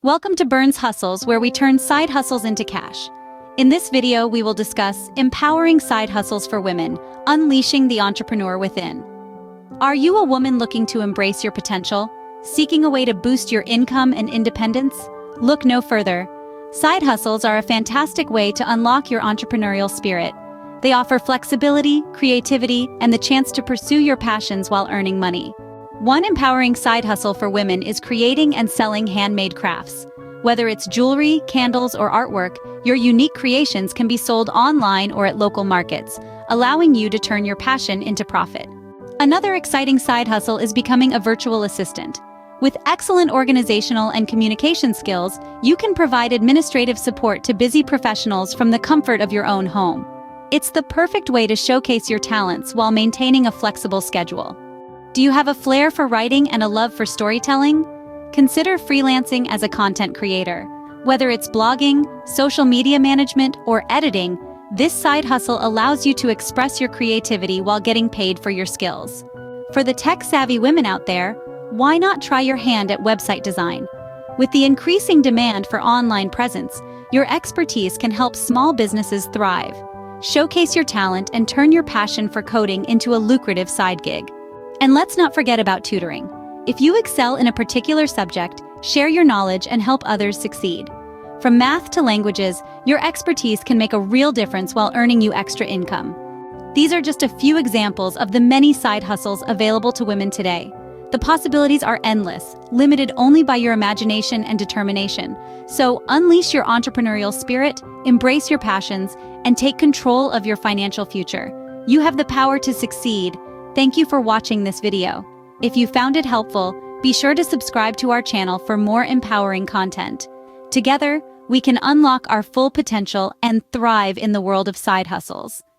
Welcome to Burns Hustles, where we turn side hustles into cash. In this video, we will discuss empowering side hustles for women, unleashing the entrepreneur within. Are you a woman looking to embrace your potential, seeking a way to boost your income and independence? Look no further. Side hustles are a fantastic way to unlock your entrepreneurial spirit. They offer flexibility, creativity, and the chance to pursue your passions while earning money. One empowering side hustle for women is creating and selling handmade crafts. Whether it's jewelry, candles, or artwork, your unique creations can be sold online or at local markets, allowing you to turn your passion into profit. Another exciting side hustle is becoming a virtual assistant. With excellent organizational and communication skills, you can provide administrative support to busy professionals from the comfort of your own home. It's the perfect way to showcase your talents while maintaining a flexible schedule. Do you have a flair for writing and a love for storytelling? Consider freelancing as a content creator. Whether it's blogging, social media management, or editing, this side hustle allows you to express your creativity while getting paid for your skills. For the tech-savvy women out there, why not try your hand at website design? With the increasing demand for online presence, your expertise can help small businesses thrive. Showcase your talent and turn your passion for coding into a lucrative side gig. And let's not forget about tutoring. If you excel in a particular subject, share your knowledge and help others succeed. From math to languages, your expertise can make a real difference while earning you extra income. These are just a few examples of the many side hustles available to women today. The possibilities are endless, limited only by your imagination and determination. So unleash your entrepreneurial spirit, embrace your passions, and take control of your financial future. You have the power to succeed. Thank you for watching this video. If you found it helpful, be sure to subscribe to our channel for more empowering content. Together, we can unlock our full potential and thrive in the world of side hustles.